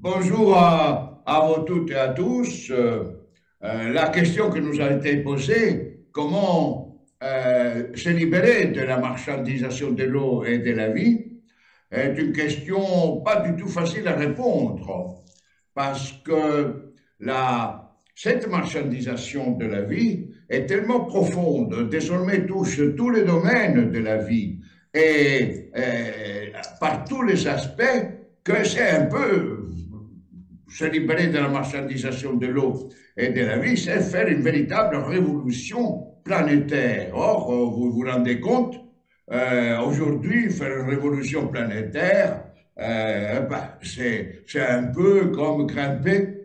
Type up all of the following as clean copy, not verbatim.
Bonjour à vous toutes et à tous. La question que nous a été posée, comment se libérer de la marchandisation de l'eau et de la vie, est une question pas du tout facile à répondre parce que cette marchandisation de la vie est tellement profonde, désormais touche tous les domaines de la vie et par tous les aspects que c'est un peu se libérer de la marchandisation de l'eau et de la vie, c'est faire une véritable révolution planétaire. Or, vous vous rendez compte, aujourd'hui, faire une révolution planétaire, c'est un peu comme grimper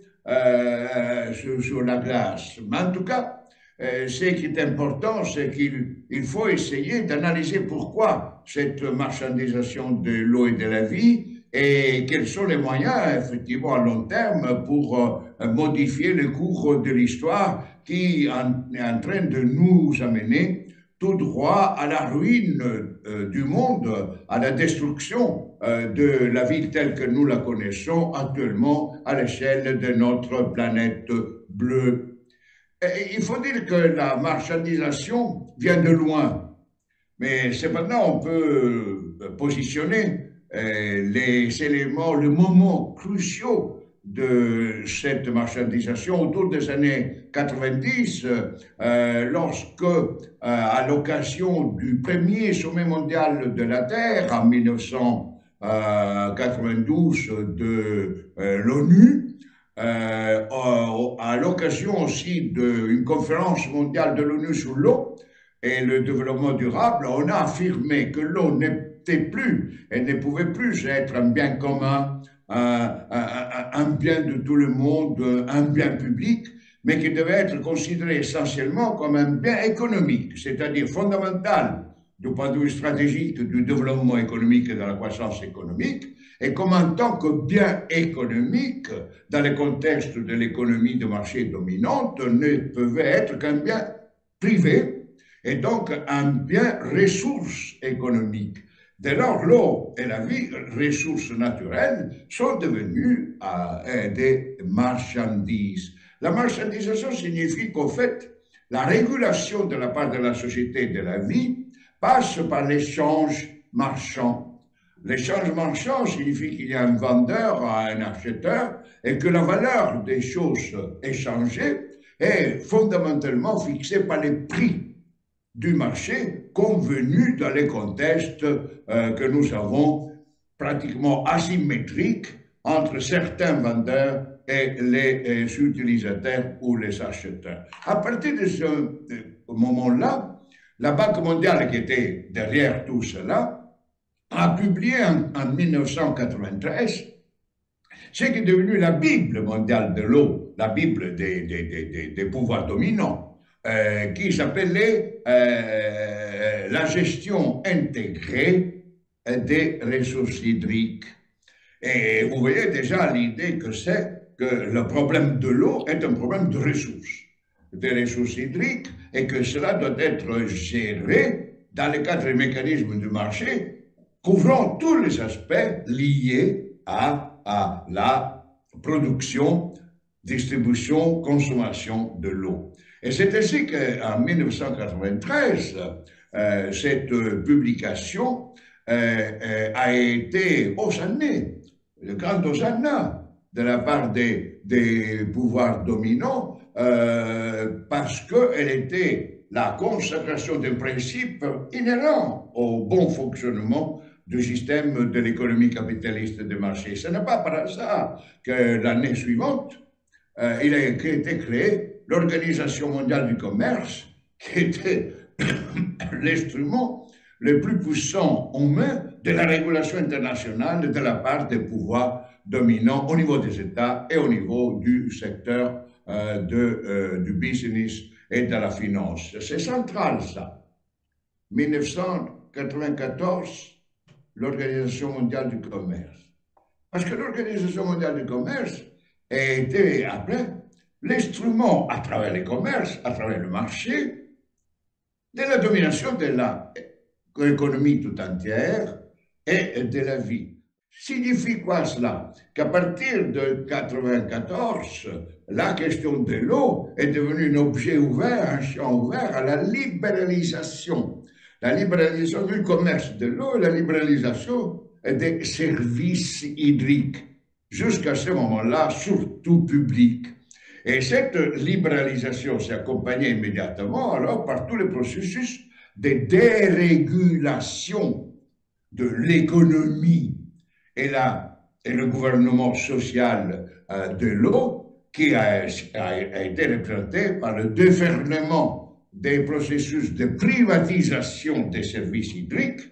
sur la glace. Mais en tout cas, ce qui est important, c'est qu'il faut essayer d'analyser pourquoi cette marchandisation de l'eau et de la vie et quels sont les moyens, effectivement, à long terme pour modifier le cours de l'histoire qui est en train de nous amener tout droit à la ruine du monde, à la destruction de la vie telle que nous la connaissons actuellement à l'échelle de notre planète bleue. Et il faut dire que la marchandisation vient de loin, mais cependant on peut positionner les éléments, le moment cruciaux de cette marchandisation autour des années 90, lorsque, à l'occasion du premier sommet mondial de la Terre en 1992 de l'ONU, à l'occasion aussi d'une conférence mondiale de l'ONU sur l'eau et le développement durable, on a affirmé que l'eau n'était plus, elle ne pouvait plus être un bien commun, un bien de tout le monde, un bien public, mais qui devait être considéré essentiellement comme un bien économique, c'est-à-dire fondamental du point de vue stratégique du développement économique et de la croissance économique, et comme en tant que bien économique, dans le contexte de l'économie de marché dominante, ne pouvait être qu'un bien privé, et donc un bien ressource économique. Dès lors, l'eau et la vie, ressources naturelles, sont devenues des marchandises. La marchandisation signifie qu'au fait, la régulation de la part de la société de la vie passe par l'échange marchand. L'échange marchand signifie qu'il y a un vendeur à un acheteur et que la valeur des choses échangées est fondamentalement fixée par les prix du marché convenu dans les contextes que nous avons pratiquement asymétriques entre certains vendeurs et les utilisateurs ou les acheteurs. À partir de ce moment-là, la Banque mondiale qui était derrière tout cela a publié en 1993 ce qui est devenu la Bible mondiale de l'eau, la Bible des pouvoirs dominants, qui s'appelait la gestion intégrée des ressources hydriques. Et vous voyez déjà l'idée que c'est que le problème de l'eau est un problème de ressources, des ressources hydriques, et que cela doit être géré dans le cadre des mécanismes du marché, couvrant tous les aspects liés à la production, distribution, consommation de l'eau. Et c'est ainsi qu'en 1993, cette publication a été hosanné, le grand hosanna de la part des pouvoirs dominants, parce qu'elle était la consacration d'un principe inhérent au bon fonctionnement du système de l'économie capitaliste de marché. Ce n'est pas par hasard que l'année suivante, il a été créé l'Organisation mondiale du commerce, qui était l'instrument le plus puissant en main de la régulation internationale de la part des pouvoirs dominants au niveau des États et au niveau du secteur du business et de la finance. C'est central, ça. 1994, l'Organisation mondiale du commerce. Parce que l'Organisation mondiale du commerce était après l'instrument à travers les commerces, à travers le marché, de la domination de l'économie tout entière et de la vie. Signifie quoi cela? Qu'à partir de 1994, la question de l'eau est devenue un objet ouvert, un champ ouvert à la libéralisation. La libéralisation du commerce de l'eau et la libéralisation des services hydriques. Jusqu'à ce moment-là, surtout public. Et cette libéralisation s'est accompagnée immédiatement alors par tous les processus de dérégulation de l'économie et le gouvernement social de l'eau qui a été représenté par le déferlement des processus de privatisation des services hydriques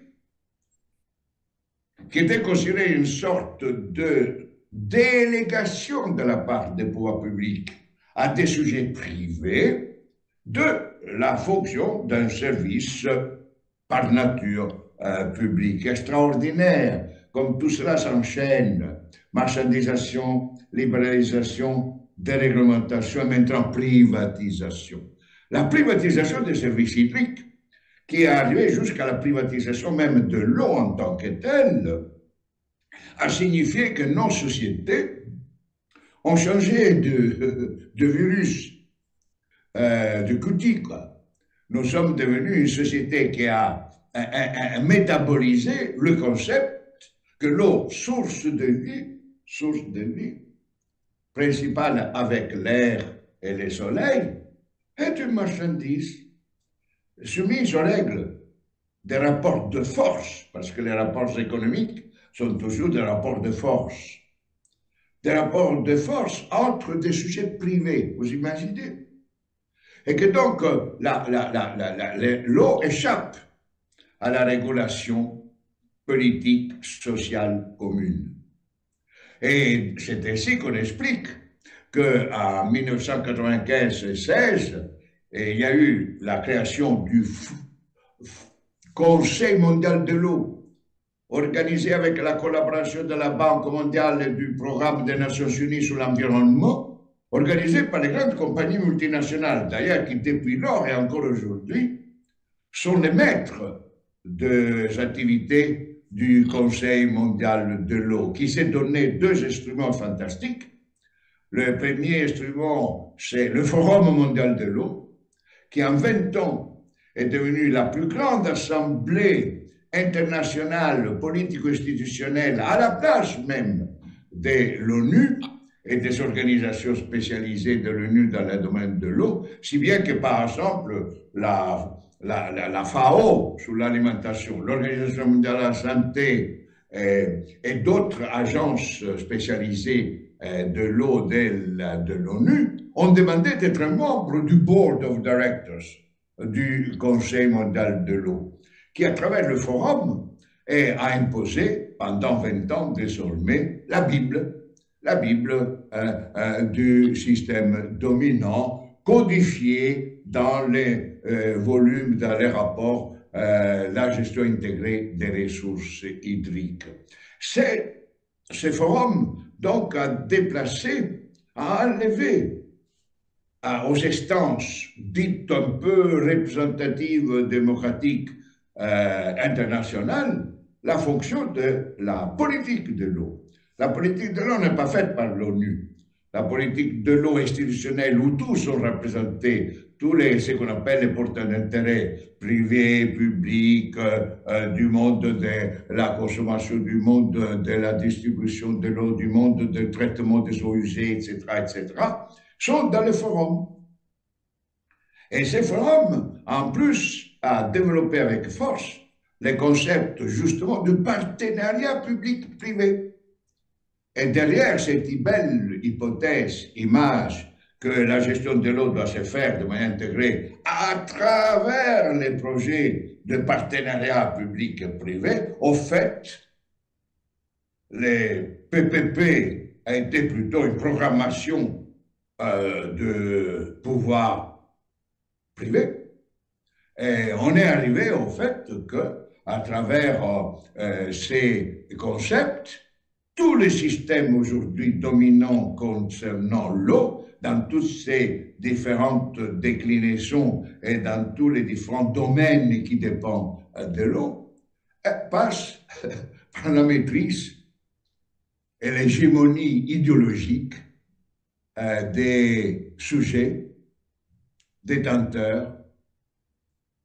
qui était considéré une sorte de délégation de la part des pouvoirs publics à des sujets privés de la fonction d'un service par nature public extraordinaire. Comme tout cela s'enchaîne, marchandisation, libéralisation, déréglementation et maintenant privatisation. La privatisation des services hydriques, qui est arrivée jusqu'à la privatisation même de l'eau en tant que telle, a signifié que nos sociétés ont changé de virus, de coutil, quoi. Nous sommes devenus une société qui a métabolisé le concept que l'eau, source de vie principale avec l'air et le soleil, est une marchandise soumise aux règles des rapports de force, parce que les rapports économiques sont toujours des rapports de force. Des rapports de force entre des sujets privés, vous imaginez? Et que donc l'eau échappe à la régulation politique, sociale commune. Et c'est ainsi qu'on explique qu'en 1995-16, il y a eu la création du Conseil mondial de l'eau, organisé avec la collaboration de la Banque mondiale et du Programme des Nations Unies sur l'environnement, organisé par les grandes compagnies multinationales, d'ailleurs qui depuis lors et encore aujourd'hui sont les maîtres des activités du Conseil mondial de l'eau, qui s'est donné deux instruments fantastiques. Le premier instrument, c'est le Forum mondial de l'eau, qui en 20 ans est devenu la plus grande assemblée internationale politico-institutionnelle à la place même de l'ONU et des organisations spécialisées de l'ONU dans le domaine de l'eau, si bien que par exemple la FAO sur l'alimentation, l'Organisation mondiale de la santé et d'autres agences spécialisées de l'eau de l'ONU ont demandé d'être membres du Board of Directors du Conseil mondial de l'eau, qui à travers le forum a imposé pendant 20 ans désormais la Bible du système dominant, codifiée dans les volumes, dans les rapports, la gestion intégrée des ressources hydriques. Ce forum, donc, a déplacé, a enlevé aux instances dites un peu représentatives, démocratiques, internationales, la fonction de la politique de l'eau. La politique de l'eau n'est pas faite par l'ONU. La politique de l'eau institutionnelle où tous sont représentés, tous ce qu'on appelle les porteurs d'intérêt, privés, publics, du monde de la consommation, du monde de la distribution de l'eau, du monde du traitement des eaux usées, etc., sont dans le forum. Et ce forum, en plus, a développé avec force les concepts justement de partenariat public-privé. Et derrière cette belle hypothèse, image, que la gestion de l'eau doit se faire de manière intégrée à travers les projets de partenariat public et privé, au fait, les PPP a été plutôt une programmation de pouvoir privé. Et on est arrivé au fait que, à travers ces concepts, tous les systèmes aujourd'hui dominants concernant l'eau, dans toutes ces différentes déclinaisons et dans tous les différents domaines qui dépendent de l'eau, passent par la maîtrise et l'hégémonie idéologique des sujets, détenteurs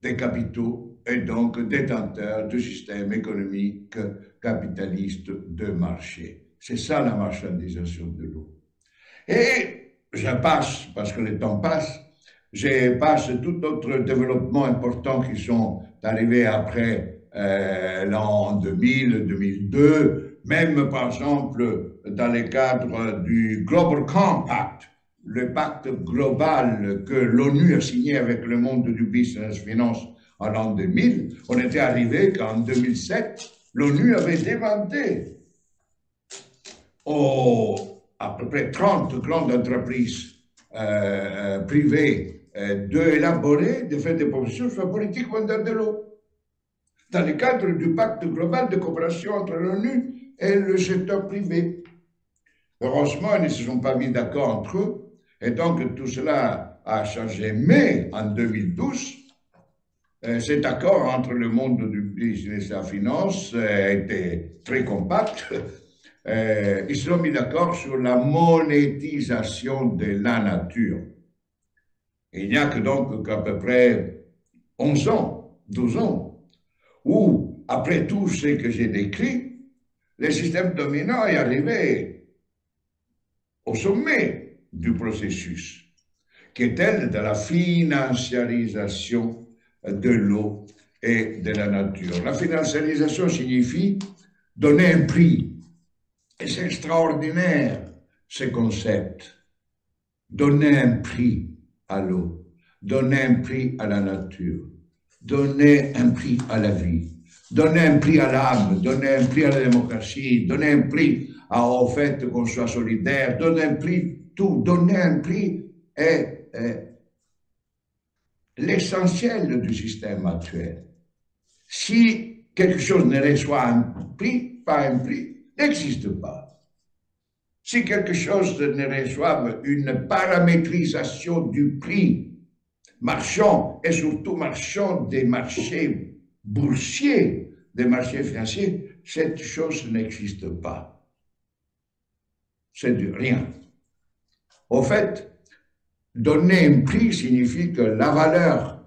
des capitaux et donc détenteurs du système économique capitaliste de marché. C'est ça la marchandisation de l'eau. Et je passe, parce que le temps passe, je passe tout autre développement important qui sont arrivés après l'an 2000, 2002, même par exemple dans le cadre du Global Compact, le pacte global que l'ONU a signé avec le monde du business finance en l'an 2000, on était arrivé qu'en 2007, l'ONU avait demandé à peu près 30 grandes entreprises privées d'élaborer, de faire des propositions sur la politique mondiale de l'eau, dans le cadre du pacte global de coopération entre l'ONU et le secteur privé. Heureusement, ils ne se sont pas mis d'accord entre eux, et donc tout cela a changé. Mais en 2012, cet accord entre le monde du business et la finance était très compact. Ils se sont mis d'accord sur la monétisation de la nature. Il n'y a que donc qu'à peu près 11 ans, 12 ans, où, après tout ce que j'ai décrit, le système dominant est arrivé au sommet du processus, qui est elle de la financiarisation de l'eau et de la nature. La financiarisation signifie donner un prix. Et c'est extraordinaire, ce concept. Donner un prix à l'eau, donner un prix à la nature, donner un prix à la vie, donner un prix à l'âme, donner un prix à la démocratie, donner un prix au fait qu'on soit solidaire, donner un prix, tout, donner un prix est l'essentiel du système actuel. Si quelque chose ne reçoit un prix, pas un prix, n'existe pas. Si quelque chose ne reçoit une paramétrisation du prix marchand et surtout marchand des marchés boursiers, des marchés financiers, cette chose n'existe pas. C'est du rien. Au fait, donner un prix signifie que la valeur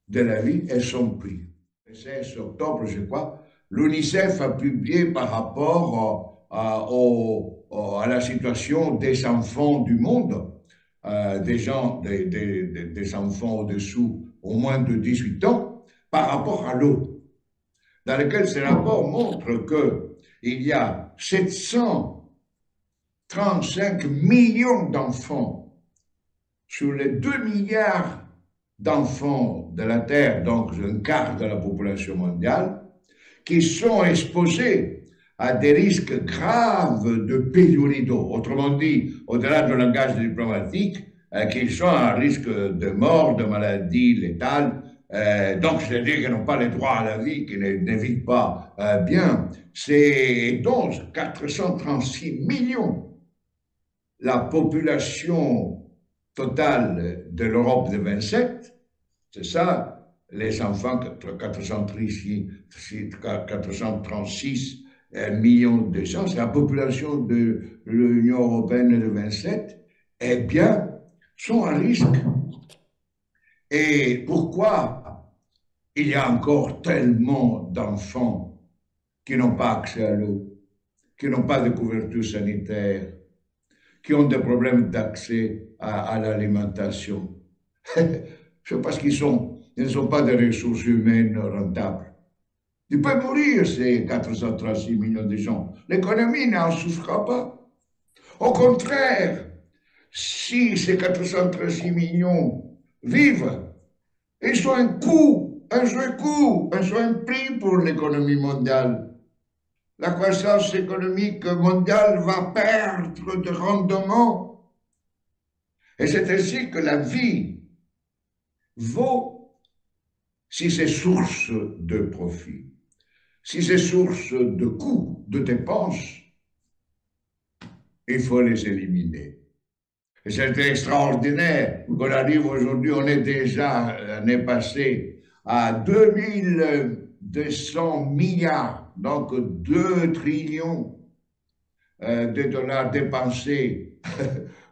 de la vie est son prix. Le 16 octobre, je crois, l'UNICEF a publié par rapport à la situation des enfants du monde, des enfants au-dessous, au moins de 18 ans, par rapport à l'eau, dans lequel ce rapport montre qu'il y a 735 millions d'enfants sur les 2 milliards d'enfants de la Terre, donc un quart de la population mondiale, qui sont exposés à des risques graves de pénurie d'eau. Autrement dit, au-delà du langage diplomatique, qu'ils sont à risque de mort, de maladie létale. Donc, c'est-à-dire qu'ils n'ont pas le droit à la vie, qu'ils ne vivent pas bien. C'est donc 436 millions. La population totale de l'Europe de 27, c'est ça, les enfants, 436 millions de gens, c'est la population de l'Union européenne de 27, eh bien, sont à risque. Et pourquoi il y a encore tellement d'enfants qui n'ont pas accès à l'eau, qui n'ont pas de couverture sanitaire, qui ont des problèmes d'accès à l'alimentation? C'est parce qu'ils ne sont pas des ressources humaines rentables. Ils peuvent mourir, ces 436 millions de gens. L'économie n'en souffrira pas. Au contraire, si ces 436 millions vivent, ils sont un coût, un prix pour l'économie mondiale. La croissance économique mondiale va perdre de rendement. Et c'est ainsi que la vie vaut si c'est source de profit, si c'est source de coûts, de dépenses, il faut les éliminer. Et c'est extraordinaire qu'on arrive aujourd'hui, on est déjà l'année passée à 2200 milliards, donc 2 trillions de dollars dépensés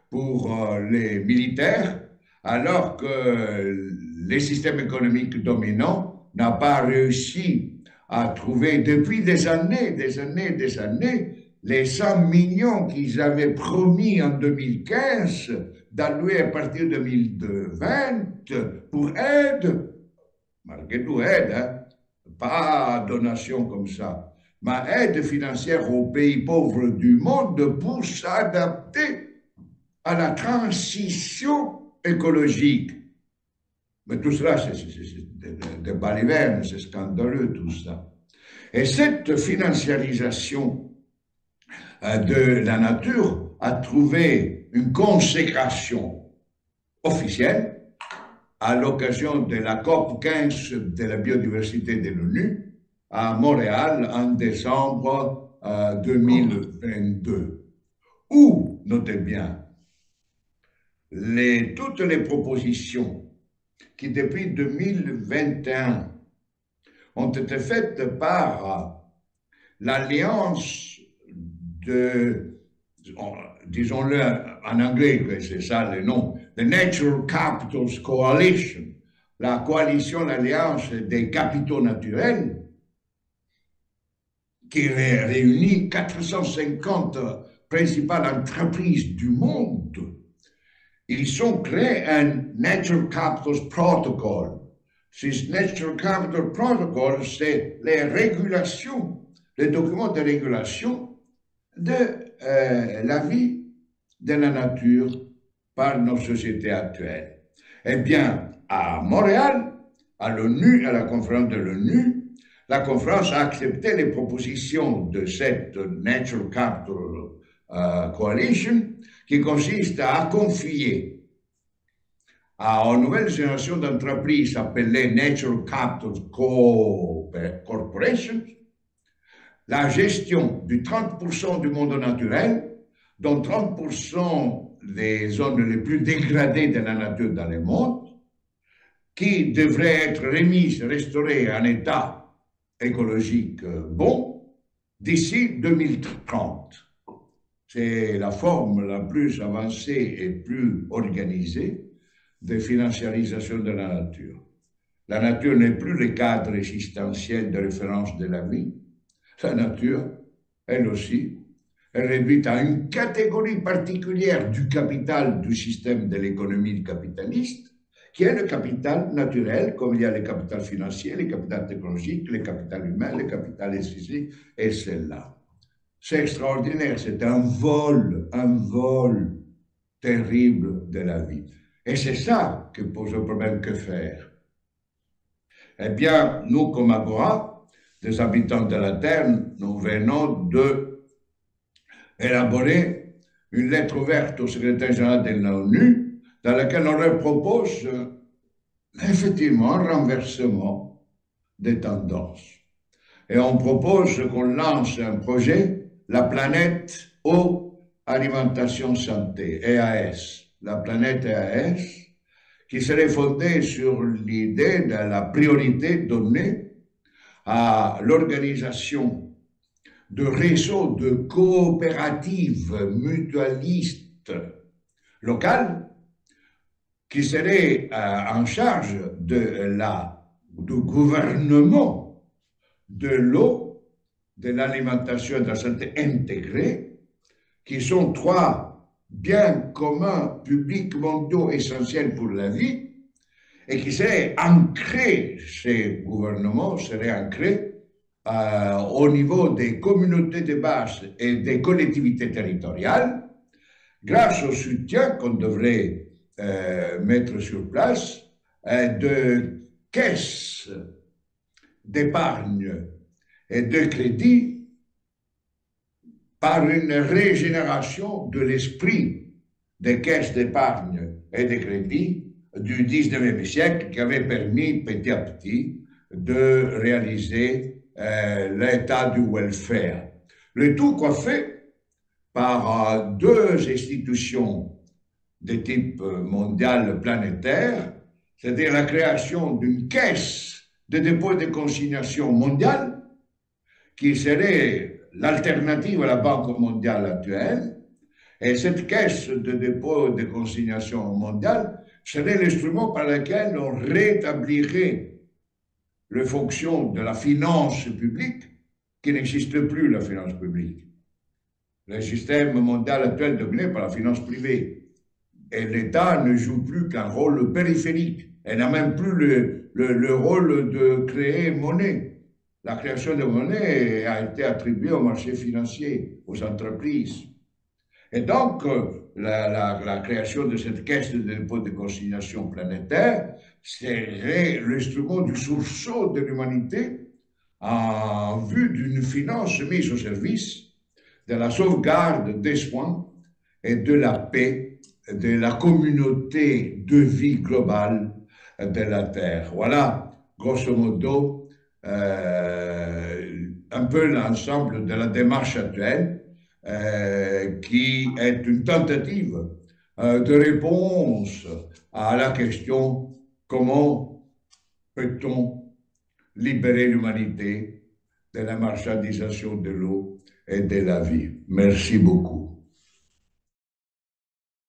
pour les militaires, alors que les systèmes économiques dominants n'ont pas réussi à trouver depuis des années, des années, les 100 millions qu'ils avaient promis en 2015 d'allouer à partir de 2020 pour aide, malgré tout aide, hein, pas donation comme ça, mais aide financière aux pays pauvres du monde pour s'adapter à la transition écologique. Mais tout cela, c'est des balivernes, c'est scandaleux tout ça. Et cette financiarisation de la nature a trouvé une consécration officielle à l'occasion de la COP 15 de la biodiversité de l'ONU à Montréal en décembre 2022, où, notez bien, toutes les propositions qui depuis 2021 ont été faites par l'alliance de, disons-le en anglais, c'est ça le nom, the Natural Capitals Coalition, la coalition, l'alliance des capitaux naturels, qui réunit 450 principales entreprises du monde. Ils ont créé un Natural Capitals Protocol. Ce Natural Capital Protocol, c'est les régulations, les documents de régulation de la vie de la nature par nos sociétés actuelles. Eh bien, à Montréal, à l'ONU, à la conférence de l'ONU, la conférence a accepté les propositions de cette Natural Capital Coalition qui consiste à confier à une nouvelle génération d'entreprises appelées Natural Capital Corporations la gestion du 30% du monde naturel, dont 30% des zones les plus dégradées de la nature dans le monde, qui devraient être remises, restaurées en état écologique bon d'ici 2030. C'est la forme la plus avancée et plus organisée de financiarisation de la nature. La nature n'est plus le cadre existentiel de référence de la vie. La nature, elle aussi, est réduite à une catégorie particulière du capital du système de l'économie capitaliste, qui est le capital naturel, comme il y a le capital financier, le capital technologique, le capital humain, le capital esthétique, et celle-là. C'est extraordinaire, c'est un vol terrible de la vie. Et c'est ça que pose le problème, que faire? Eh bien, nous, comme Agora, des habitants de la Terre, nous venons d'élaborer une lettre ouverte au secrétaire général de l'ONU dans laquelle on leur propose effectivement un renversement des tendances. Et on propose qu'on lance un projet, la planète eau, alimentation, santé, EAS, la planète EAS, qui serait fondée sur l'idée de la priorité donnée à l'organisation de réseaux de coopératives mutualistes locales qui seraient en charge du gouvernement de l'eau, de l'alimentation et de la santé intégrée, qui sont trois biens communs publics mondiaux essentiels pour la vie, et qui seraient ancrés, ces gouvernements seraient ancrés au niveau des communautés de base et des collectivités territoriales, grâce au soutien qu'on devrait mettre sur place de caisses d'épargne et de crédit par une régénération de l'esprit des caisses d'épargne et de crédit du 19e siècle qui avait permis petit à petit de réaliser l'état du welfare. Le tout coiffé par deux institutions de type mondial planétaire, c'est-à-dire la création d'une caisse de dépôt et de consignation mondiale qui serait l'alternative à la Banque mondiale actuelle. Et cette caisse de dépôt et de consignation mondiale serait l'instrument par lequel on rétablirait les fonctions de la finance publique, qui n'existe plus, la finance publique. Le système mondial actuel est dominé par la finance privée. Et l'État ne joue plus qu'un rôle périphérique. Elle n'a même plus le rôle de créer monnaie. La création de monnaie a été attribuée au marché financier, aux entreprises. Et donc, la création de cette caisse de dépôt de consignation planétaire serait l'instrument du sursaut de l'humanité en vue d'une finance mise au service de la sauvegarde des soins et de la paix de la communauté de vie globale de la Terre. Voilà, grosso modo, un peu l'ensemble de la démarche actuelle qui est une tentative de réponse à la question comment peut-on libérer l'humanité de la marchandisation de l'eau et de la vie. Merci beaucoup.